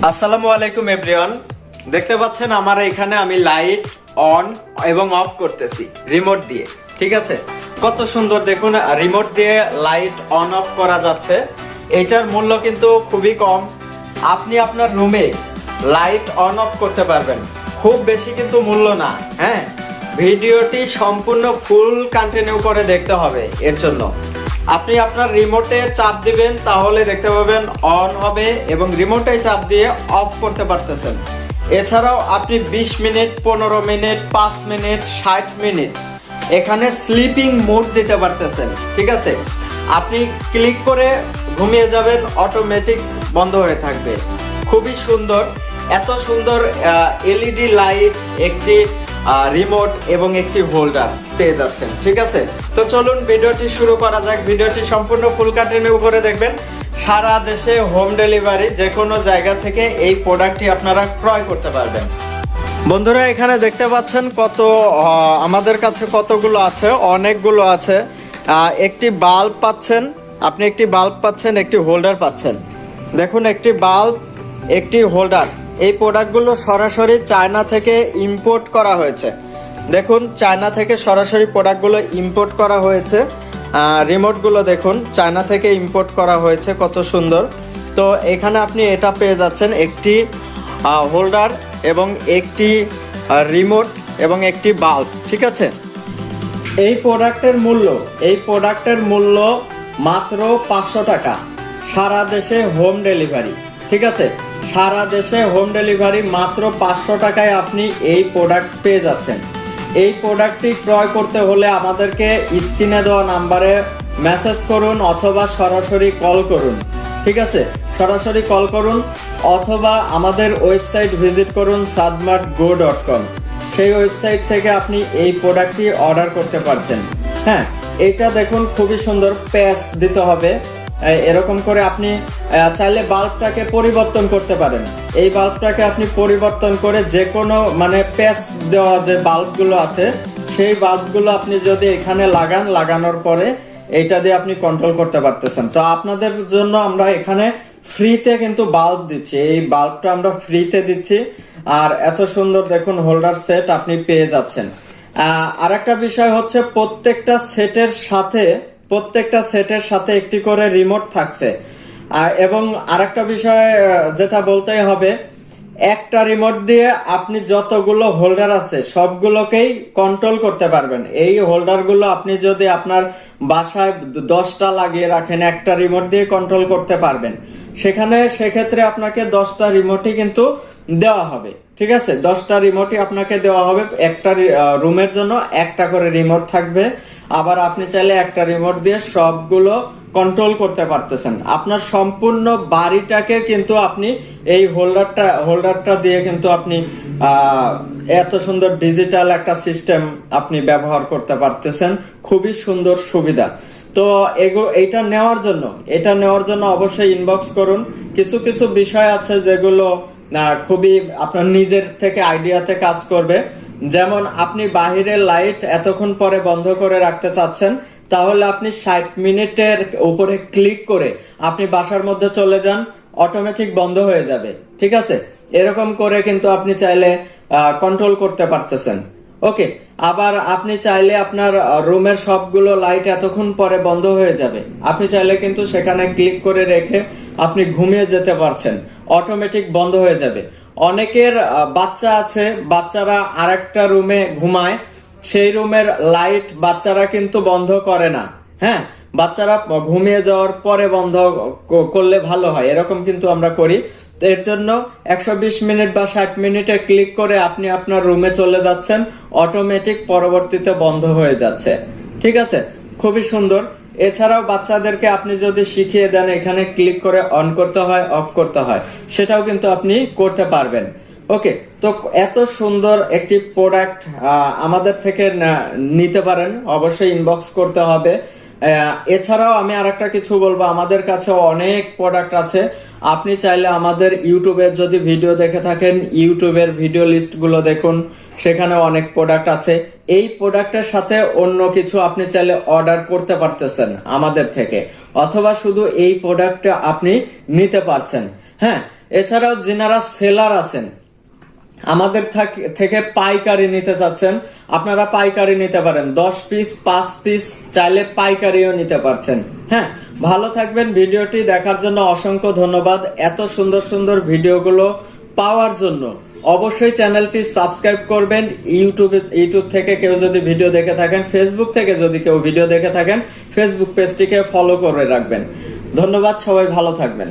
আসসালামু আলাইকুম এভরিওয়ান, দেখতে পাচ্ছেন আমার এখানে আমি লাইট অন এবং অফ করতেছি রিমোট দিয়ে। ঠিক আছে, কত সুন্দর দেখুন, রিমোট দিয়ে লাইট অন অফ করা যাচ্ছে। এটার মূল্য কিন্তু খুবই কম। আপনি আপনার রুমে লাইট অন অফ করতে পারবেন, খুব বেশি কিন্তু মূল্য না। হ্যাঁ, ভিডিওটি সম্পূর্ণ ফুল কন্টিনিউ করে দেখতে হবে। এর জন্য আপনি আপনার রিমোটে চাপ দিবেন, তাহলে দেখতে পাবেন অন হবে, এবং রিমোটে চাপ দিয়ে অফ করতে পারতেছেন। এছাড়াও আপনি 20 মিনিট, 15 মিনিট, 5 মিনিট, 60 মিনিট এখানে স্লিপিং মোড দিতে পারতেছেন। ঠিক আছে, আপনি ক্লিক করে ঘুমিয়ে যাবেন, অটোমেটিক বন্ধ হয়ে থাকবে। খুবই সুন্দর, এত সুন্দর এলইডি লাইট, একটি রিমোট এবং একটি হোল্ডার পেয়ে যাচ্ছেন। ঠিক আছে, তো চলুন ভিডিওটি শুরু করা যাক। ভিডিওটি সম্পূর্ণ ফুল কন্টিনিউ করে দেখবেন। সারা দেশে হোম ডেলিভারি, যে কোনো জায়গা থেকে এই প্রোডাক্টটি আপনারা ক্রয় করতে পারবেন। বন্ধুরা, এখানে দেখতে পাচ্ছেন কত আমাদের কাছে কতগুলো আছে, অনেকগুলো আছে। একটি বাল্ব পাচ্ছেন, আপনি একটি বাল্ব পাচ্ছেন, একটি হোল্ডার পাচ্ছেন। দেখুন, একটি বাল্ব, একটি হোল্ডার। এই প্রোডাক্টগুলো সরাসরি চায়না থেকে ইম্পোর্ট করা হয়েছে। দেখুন, চায়না থেকে সরাসরি প্রোডাক্টগুলো ইম্পোর্ট করা হয়েছে। রিমোটগুলো দেখুন, চায়না থেকে ইম্পোর্ট করা হয়েছে, কত সুন্দর। তো এখানে আপনি এটা পেয়ে যাচ্ছেন, একটি হোল্ডার এবং একটি রিমোট এবং একটি বাল্ব। ঠিক আছে, এই প্রোডাক্টের মূল্য মাত্র 500 টাকা, সারা দেশে হোম ডেলিভারি। ঠিক আছে, সারা দেশে হোম ডেলিভারি মাত্র 500 টাকায় আপনি এই প্রোডাক্ট পেয়ে যাচ্ছেন। এই প্রোডাক্টটি ক্রয় করতে হলে আমাদেরকে স্ক্রিনে দেওয়া নাম্বারে মেসেজ করুন অথবা সরাসরি কল করুন। ঠিক আছে, সরাসরি কল করুন অথবা আমাদের ওয়েবসাইট ভিজিট করুন sadmartgo.com। সেই ওয়েবসাইট থেকে আপনি এই প্রোডাক্টটি অর্ডার করতে পারছেন। হ্যাঁ, এটা দেখুন, খুবই সুন্দর, প্যাচ দিতে হবে। এরকম করে আপনি চাইলে বাল্বটাকে পরিবর্তন করতে পারেন। এই বাল্বটাকে আপনি পরিবর্তন করে যে কোনো প্যাচ দেওয়া যে বাল্বগুলো আছে, সেই বাল্বগুলো আপনি যদি এখানে লাগানোর পরে এইটা দিয়ে আপনি কন্ট্রোল করতে পারতেছেন। তো আপনাদের জন্য আমরা এখানে ফ্রিতে কিন্তু বাল্ব দিচ্ছি, এই বাল্বটা আমরা ফ্রিতে দিচ্ছি। আর এত সুন্দর দেখুন হোল্ডার সেট আপনি পেয়ে যাচ্ছেন। আর একটা বিষয় হচ্ছে, প্রত্যেকটা সেটের সাথে একটি করে রিমোট থাকছে। এবং আরেকটা বিষয় যেটা বলতেই হবে, একটা রিমোট দিয়ে আপনি যতগুলো হোল্ডার আছে সবগুলোকেই কন্ট্রোল করতে পারবেন। এই হোল্ডারগুলো আপনি যদি আপনার বাসায় 10টা লাগিয়ে রাখেন, একটা রিমোট দিয়ে কন্ট্রোল করতে পারবেন। সেক্ষেত্রে আপনাকে 10টা রিমোটই কিন্তু দেওয়া হবে। ঠিক আছে, 10টা রিমোটই আপনাকে দেওয়া হবে। একটা রুমের জন্য একটা করে রিমোট থাকবে। আবার আপনি চাইলে একটা রিমোট দিয়ে সবগুলো কন্ট্রোল করতে পারতেছেন। আপনার সম্পূর্ণ বাড়িটাকে কিন্তু আপনি এই হোল্ডারটা দিয়ে কিন্তু আপনি এত সুন্দর ডিজিটাল একটা সিস্টেম আপনি ব্যবহার করতে পারতেছেন। খুবই সুন্দর সুবিধা। তো এটা নেওয়ার জন্য অবশ্যই ইনবক্স করুন। কিছু কিছু বিষয় আছে যেগুলো খুবই আপনার নিজের থেকে আইডিয়াতে কাজ করবে। যেমন আপনি বাহিরের লাইট এতক্ষণ পরে বন্ধ করে রাখতে চাচ্ছেন, তাহলে আপনি 60 মিনিটের উপরে ক্লিক করে আপনি বাসার মধ্যে চলে যান, অটোমেটিক বন্ধ হয়ে যাবে। ঠিক আছে, এরকম করে কিন্তু আপনি চাইলে কন্ট্রোল করতে পারতেছেন। ওকে, আবার আপনি চাইলে আপনার রুমের সবগুলো লাইট এতক্ষণ পরে বন্ধ হয়ে যাবে, আপনি চাইলে কিন্তু সেখানে ক্লিক করে রেখে আপনি ঘুমিয়ে যেতে পারছেন, অটোমেটিক বন্ধ হয়ে যাবে। অনেকের বাচ্চা আছে, বাচ্চারা আরেকটা রুমে ঘুমায়, সেই রুমের লাইট বাচ্চারা কিন্তু বন্ধ করে না। হ্যাঁ, বাচ্চারা ঘুমিয়ে যাওয়ার পরে বন্ধ করলে ভালো হয়, এরকম কিন্তু আমরা করি। তো এর জন্য 120 মিনিট বা 60 মিনিটে ক্লিক করে আপনি আপনার রুমে চলে যাচ্ছেন, অটোমেটিক পরবর্তীতে বন্ধ হয়ে যাচ্ছে। ঠিক আছে, খুবই সুন্দর। এছাড়াও বাচ্চাদেরকে আপনি যদি শিখিয়ে দেন এখানে ক্লিক করে অন করতে হয়, অফ করতে হয়, সেটাও কিন্তু আপনি করতে পারবেন। ওকে, তো এত সুন্দর একটি প্রোডাক্ট আমাদের থেকে নিতে পারেন, অবশ্যই ইনবক্স করতে হবে। এছাড়াও আমি আরেকটা কিছু বলবো, আমাদের কাছে অনেক প্রোডাক্ট আছে। আপনি চাইলে আমাদের ইউটিউবের যদি ভিডিও দেখে থাকেন, ইউটিউবের ভিডিও লিস্ট গুলো দেখুন, সেখানে অনেক প্রোডাক্ট আছে। এই প্রোডাক্টের সাথে অন্য কিছু আপনি চাইলে অর্ডার করতে পারতেছেন আমাদের থেকে, অথবা শুধু এই প্রোডাক্টটা আপনি নিতে পারছেন। হ্যাঁ, এছাড়াও যিনারা সেলার আছেন, আমাদের থেকে পাইকারি নিতে চাচ্ছেন, আপনারা পাইকারি নিতে পারেন, 10 পিস 5 পিস চাইলে পাইকারিও নিতে পারছেন। হ্যাঁ, ভালো থাকবেন। ভিডিওটি দেখার জন্য অসংখ্য ধন্যবাদ। এত সুন্দর সুন্দর ভিডিওগুলো পাওয়ার জন্য অবশ্যই চ্যানেলটি সাবস্ক্রাইব করবেন। ইউটিউব থেকে কেউ যদি ভিডিও দেখে থাকেন, ফেসবুক থেকে যদি কেউ ভিডিও দেখে থাকেন, ফেসবুক পেজটিকে ফলো করে রাখবেন। ধন্যবাদ, সবাই ভালো থাকবেন।